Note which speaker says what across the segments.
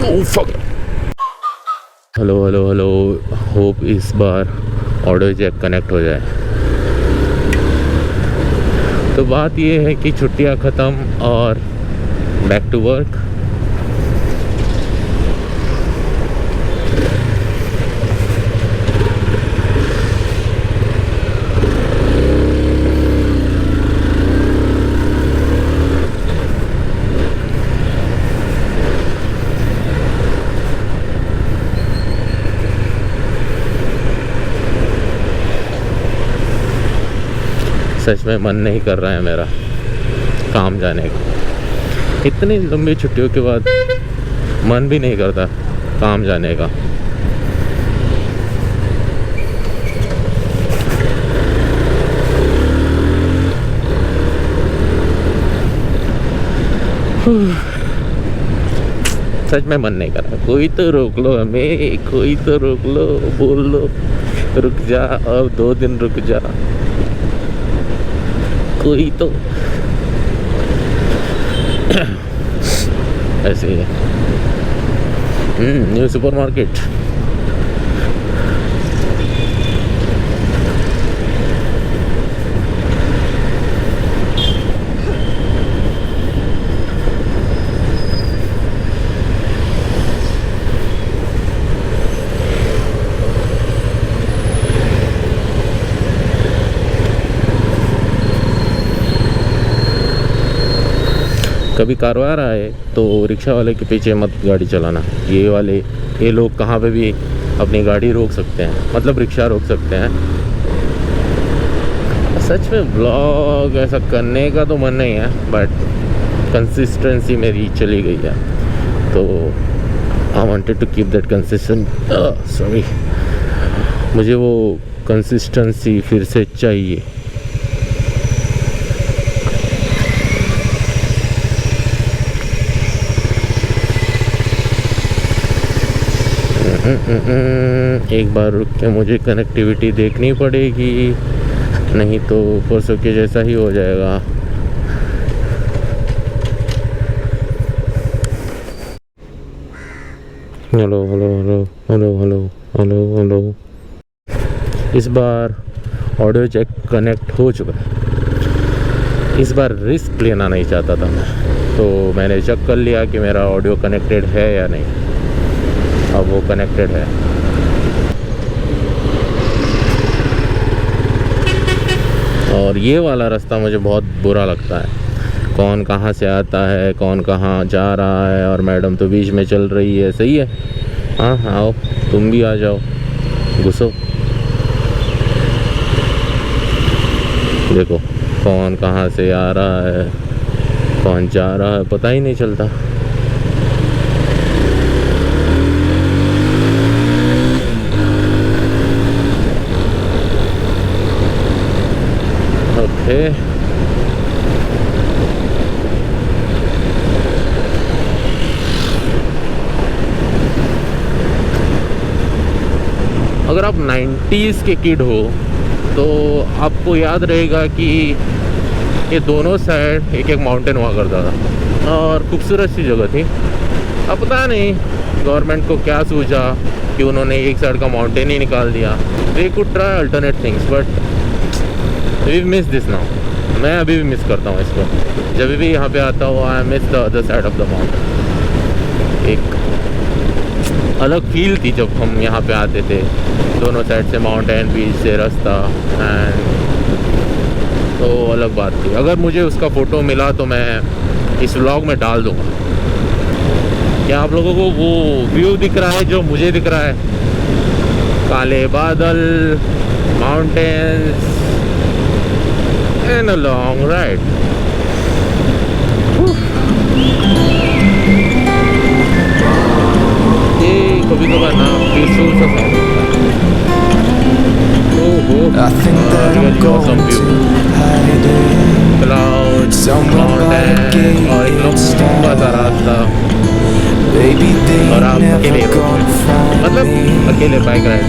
Speaker 1: Hello hello hello, hope इस बार audio Jack connect हो जाए। तो बात ये है कि छुट्टियां ख़त्म और बैक टू वर्क। सच में मन नहीं कर रहा है मेरा काम जाने का। इतनी लंबी छुट्टियों के बाद मन भी नहीं करता काम जाने का। सच में मन नहीं कर रहा। कोई तो रोक लो हमें, कोई तो रोक लो, बोल लो रुक जा और 2 दिन रुक जा, कोई तो। ऐसे ही है। New supermarket. कभी कारवार आए तो रिक्शा वाले के पीछे मत गाड़ी चलाना। ये लोग कहाँ पे भी अपनी गाड़ी रोक सकते हैं, मतलब रिक्शा रोक सकते हैं। सच में ब्लॉग ऐसा करने का तो मन नहीं है, बट कंसिस्टेंसी मेरी चली गई है, तो I wanted to keep that consistent. मुझे वो कंसिस्टेंसी फिर से चाहिए। एक बार रुक के मुझे कनेक्टिविटी देखनी पड़ेगी, नहीं तो परसों के जैसा ही हो जाएगा। Hello hello hello hello hello hello hello. इस बार ऑडियो जैक कनेक्ट हो चुका है। इस बार रिस्क लेना नहीं चाहता था मैं, तो मैंने चेक कर लिया कि मेरा ऑडियो कनेक्टेड है या नहीं। अब वो कनेक्टेड है। और ये वाला रास्ता मुझे बहुत बुरा लगता है। कौन कहाँ से आता है, कौन कहाँ जा रहा है, और मैडम तो बीच में चल रही है। सही है, हाँ आओ तुम भी आ जाओ, घुसो। देखो कौन कहाँ से आ रहा है, कौन जा रहा है, पता ही नहीं चलता। अगर आप 90s के किड हो तो आपको याद रहेगा कि ये दोनों साइड एक एक माउंटेन हुआ करता था और खूबसूरत सी जगह थी। अब पता नहीं गवर्नमेंट को क्या सूझा कि उन्होंने एक साइड का माउंटेन ही निकाल दिया। They could try alternate things, but we miss this now. मैं अभी भी मिस करता हूँ इसको। जब भी यहाँ पे आता हूँ I miss the other side of the mountain. एक अलग फील थी जब हम यहाँ पे आते थे, दोनों साइड से माउंटेन, बीच से रास्ता, एंड तो अलग बात थी। अगर मुझे उसका फ़ोटो मिला तो मैं इस व्लॉग में डाल दूँगा। क्या आप लोगों को वो व्यू दिख रहा है जो मुझे दिख रहा है? काले बादल, mountains and a long ride. ये कभी कभार ना पीसफुल सा साउंड होता है। Really awesome view, clouds, mountain और एक लंबा सा रास्ता, और आप अकेले मतलब अकेले बाइक राइड।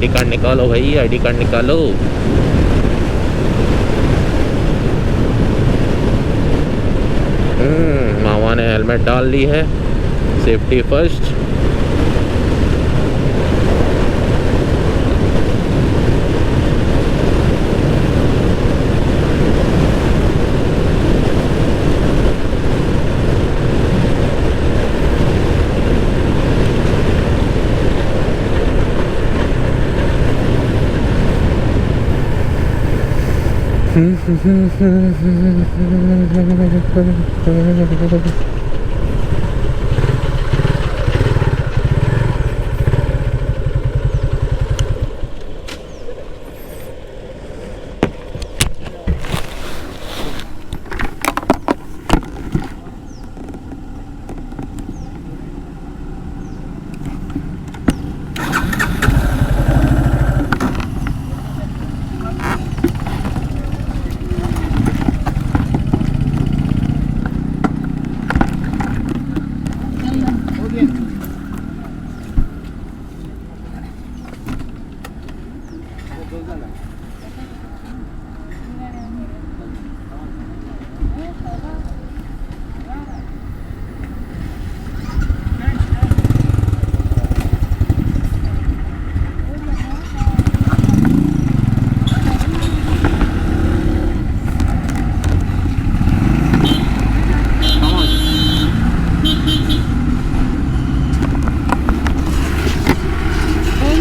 Speaker 1: आईडी कार्ड निकालो भाई, आईडी कार्ड निकालो। मामा ने हेलमेट डाल ली है, सेफ्टी फर्स्ट।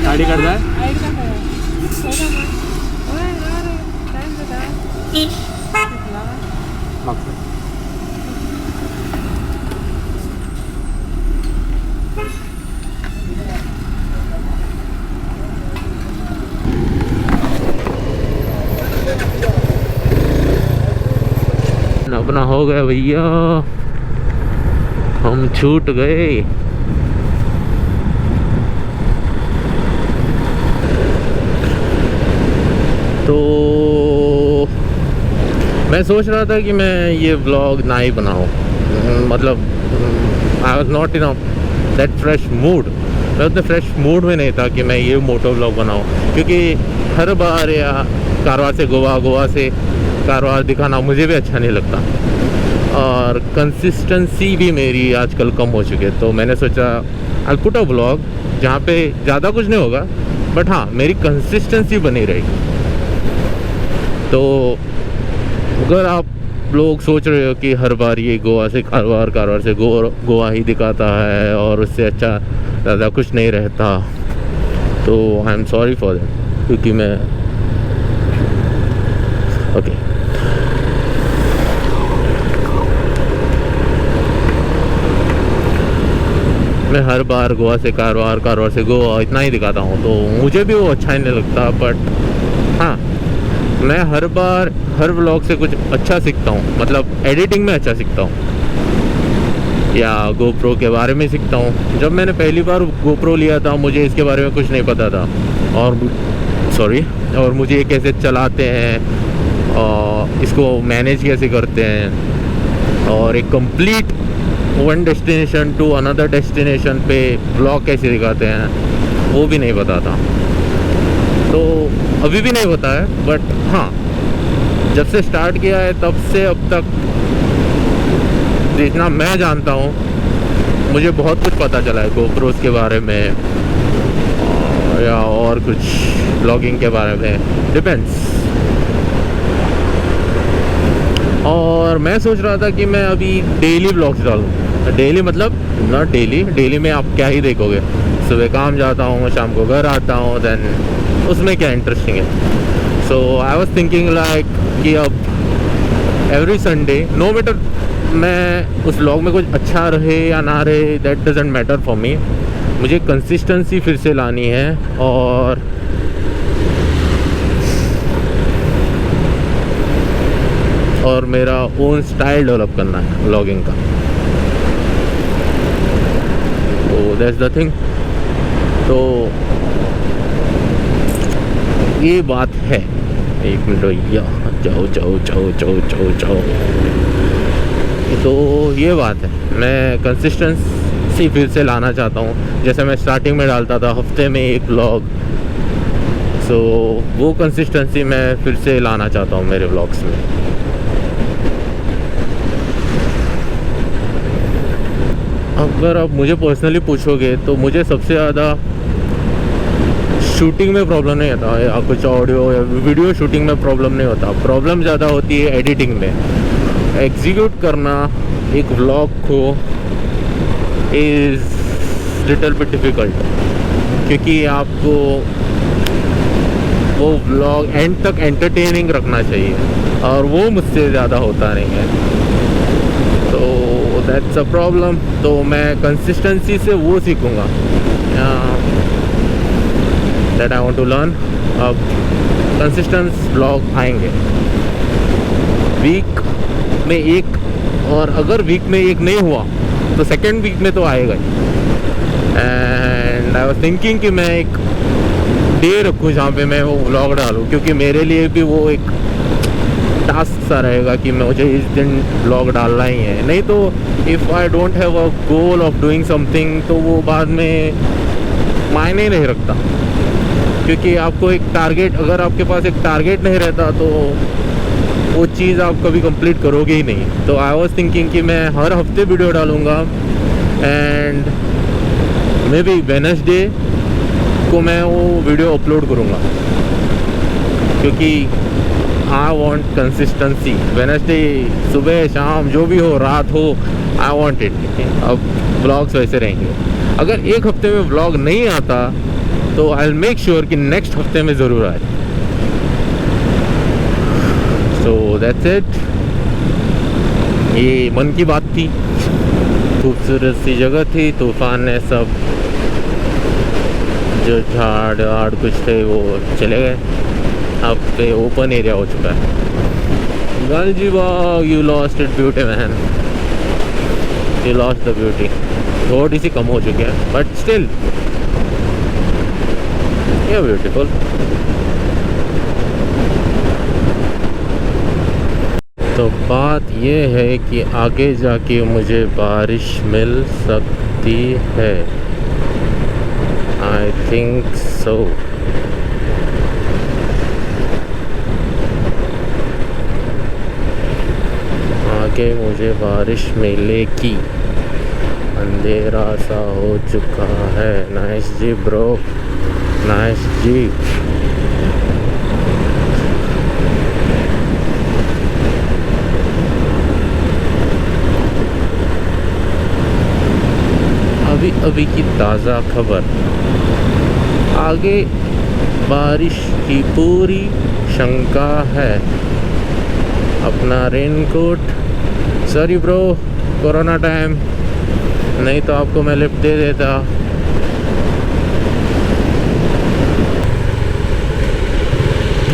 Speaker 2: गाड़ी कर रहा है
Speaker 1: अपना हो गया भैया, हम छूट गए। तो मैं सोच रहा था कि मैं ये व्लॉग ना ही बनाऊँ, मतलब I was not in that fresh mood. मैं उतने फ्रेश मूड में नहीं था कि मैं ये मोटो व्लॉग बनाऊँ, क्योंकि हर बार या कारवार से गोवा, गोवा से कारवार दिखाना मुझे भी अच्छा नहीं लगता, और कंसिस्टेंसी भी मेरी आजकल कम हो चुकी है। तो मैंने सोचा आई पुट अ व्लॉग जहाँ पे ज़्यादा कुछ नहीं होगा, बट हाँ मेरी कंसिस्टेंसी बनी रहेगी। तो अगर आप लोग सोच रहे हो कि हर बार ये गोवा से कारवार, कारवार से गोवा ही दिखाता है और उससे अच्छा ज़्यादा कुछ नहीं रहता, तो I am sorry for that, क्योंकि मैं ओके मैं हर बार गोवा से कारवार, कारवार से गोवा इतना ही दिखाता हूँ, तो मुझे भी वो अच्छा ही नहीं लगता। बट हाँ, मैं हर बार हर व्लॉग से कुछ अच्छा सीखता हूँ, मतलब एडिटिंग में अच्छा सीखता हूँ या गोप्रो के बारे में सीखता हूँ। जब मैंने पहली बार गोप्रो लिया था, मुझे इसके बारे में कुछ नहीं पता था, और मुझे ये कैसे चलाते हैं और इसको मैनेज कैसे करते हैं, और एक complete one destination to another destination पे व्लॉग कैसे दिखाते हैं, वो भी नहीं पता था। तो अभी भी नहीं पता है, बट हाँ जब से स्टार्ट किया है तब से अब तक जितना मैं जानता हूँ, मुझे बहुत कुछ पता चला है गोप्रोस के बारे में या और कुछ ब्लॉगिंग के बारे में, डिपेंड्स। और मैं सोच रहा था कि मैं अभी डेली ब्लॉग्स डालूँ। डेली मतलब नॉट डेली में आप क्या ही देखोगे, सुबह काम जाता हूँ, शाम को घर आता हूँ, देन उसमें क्या इंटरेस्टिंग है। सो आई वॉज थिंकिंग लाइक कि अब एवरी संडे, नो मैटर मैं उस व्लॉग में कुछ अच्छा रहे या ना रहे, that doesn't matter for me. मुझे कंसिस्टेंसी फिर से लानी है और मेरा ओन स्टाइल डेवलप करना है व्लॉगिंग का। तो दैट्स द थिंग। तो ये बात है। एक मिनट भैया, जाओ। तो ये बात है, मैं कंसिस्टेंसी फिर से लाना चाहता हूँ। जैसे मैं स्टार्टिंग में डालता था हफ्ते में एक व्लॉग, सो वो कंसिस्टेंसी मैं फिर से लाना चाहता हूँ मेरे व्लॉग्स में। अगर आप मुझे पर्सनली पूछोगे तो मुझे सबसे ज़्यादा शूटिंग में प्रॉब्लम नहीं होता या कुछ ऑडियो या वीडियो शूटिंग में प्रॉब्लम नहीं होता। प्रॉब्लम ज़्यादा होती है एडिटिंग में। एग्जीक्यूट करना एक व्लॉग को इज़ लिटिल बिट डिफ़िकल्ट, क्योंकि आपको वो व्लॉग एंड तक एंटरटेनिंग रखना चाहिए और वो मुझसे ज़्यादा होता नहीं है, तो दैट्स अ प्रॉब्लम। तो मैं कंसिस्टेंसी से वो सीखूँगा that I want to learn. अब कंसिस्टेंस व्लॉग आएंगे वीक में एक, और अगर वीक में एक नहीं हुआ तो सेकेंड वीक में तो आएगा ही। एंड आई वाज थिंकिंग कि मैं एक डे रखूँ जहाँ पे मैं वो व्लॉग डालूँ, क्योंकि मेरे लिए भी वो एक टास्क सा रहेगा कि मुझे इस दिन व्लॉग डालना ही है। नहीं तो if I don't have a goal of doing something तो वो बाद में मायने नहीं रखता, क्योंकि आपको एक टारगेट, अगर आपके पास एक टारगेट नहीं रहता तो वो चीज़ आप कभी कंप्लीट करोगे ही नहीं। तो आई वाज थिंकिंग कि मैं हर हफ्ते वीडियो डालूँगा एंड मे बी वेडनेसडे को मैं वो वीडियो अपलोड करूँगा, क्योंकि आई वांट कंसिस्टेंसी। वेडनेसडे सुबह शाम जो भी हो, रात हो, आई वांट इट। अब व्लॉग्स वैसे रहेंगे। अगर एक हफ्ते में व्लॉग नहीं आता तो आई विल मेक श्योर कि नेक्स्ट हफ्ते में ज़रूर आए। So that's it. ये मन की बात थी। खूबसूरत सी जगह थी, तूफान ने सब जो झाड़ आड़ कुछ थे वो चले गए, अब पे ओपन एरिया हो चुका है। Ganjibagh, you lost it beauty man, you lost the beauty. थोड़ी सी कम हो चुकी है बट स्टिल ये ब्यूटीफुल। तो बात ये है कि आगे जाके मुझे बारिश मिल सकती है, आई थिंक सो। आगे मुझे बारिश मिलेगी, अंधेरा सा हो चुका है। नाइस जी ब्रो, नाइस जी। अभी अभी की ताज़ा खबर, आगे बारिश की पूरी शंका है। अपना raincoat, sorry bro, corona time, नहीं तो आपको मैं लिफ्ट दे देता।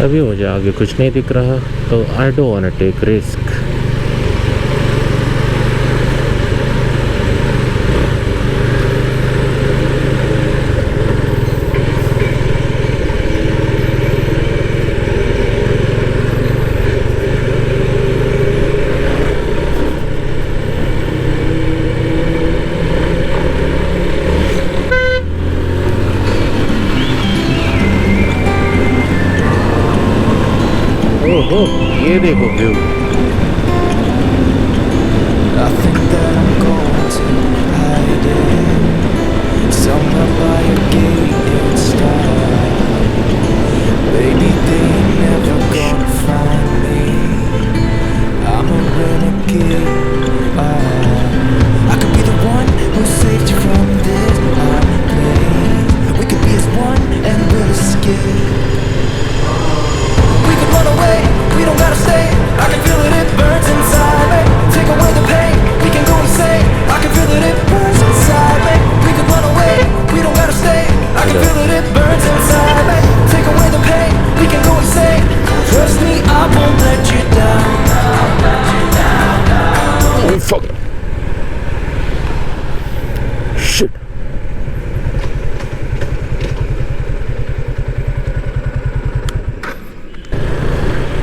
Speaker 1: अभी मुझे आगे कुछ नहीं दिख रहा, तो I don't want to take risk. ओहो, ये देखो व्यू।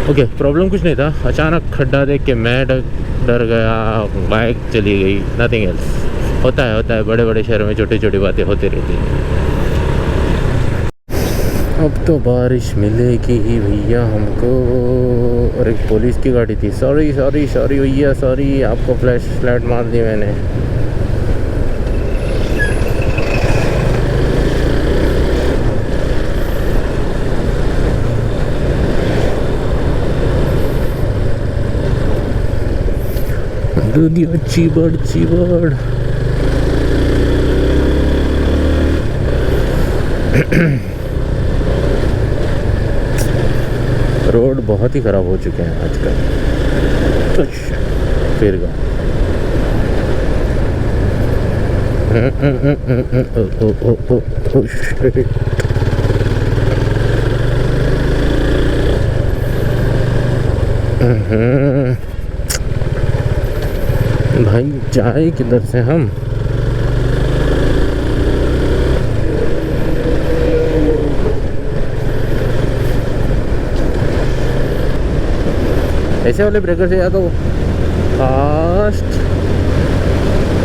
Speaker 1: ओके, प्रॉब्लम कुछ नहीं था, अचानक खड्डा देख के मैं डर गया, बाइक चली गई, नथिंग एल्स। होता है बड़े बड़े शहरों में छोटी छोटी बातें होती रहती हैं। अब तो बारिश मिलेगी भैया हमको। और एक पुलिस की गाड़ी थी। सॉरी सॉरी सॉरी भैया, सॉरी, आपको फ्लैश लाइट मार दी मैंने। दुनिया चिबड़ चिबड़। रोड बहुत ही ख़राब हो चुके हैं आजकल। फिर गा भाई जाए किधर से हम? ऐसे वाले ब्रेकर से या तो फास्ट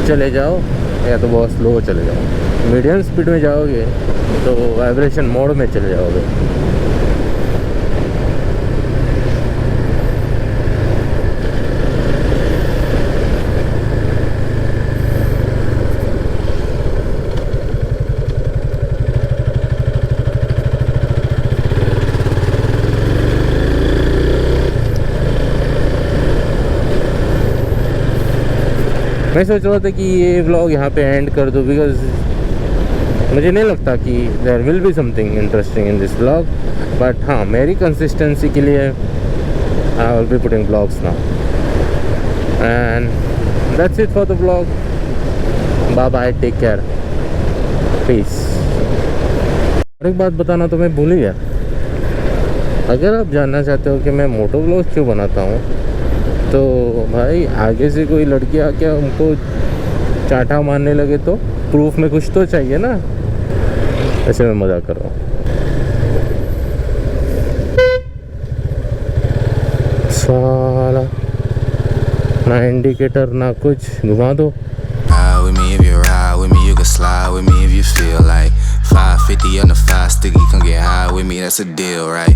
Speaker 1: चले जाओ या तो बहुत स्लो चले जाओ। मीडियम स्पीड में जाओगे तो वाइब्रेशन मोड में चले जाओगे। मैं सोच रहा था कि ये व्लॉग यहाँ पे एंड कर दूँ, बिकॉज मुझे नहीं लगता कि there will be something interesting in this vlog. But हाँ, मेरी कंसिस्टेंसी के लिए I will be putting vlogs now, and that's it for the vlog. Bye bye, take care, peace. और एक बात बताना तो मैं भूल ही गया। अगर आप जानना चाहते हो कि मैं मोटो व्लॉग क्यों बनाता हूँ, तो भाई आगे से कोई लड़की आके हमको चाटा मारने लगे तो प्रूफ में कुछ तो चाहिए ना। ऐसे मैं मजाक कर रहा हूँ। साला ना इंडिकेटर ना कुछ, घुमा दो।
Speaker 2: With me if you ride with me, you can slide with me if you feel like 550 on the 5 sticky, come get high with me, that's a deal, right?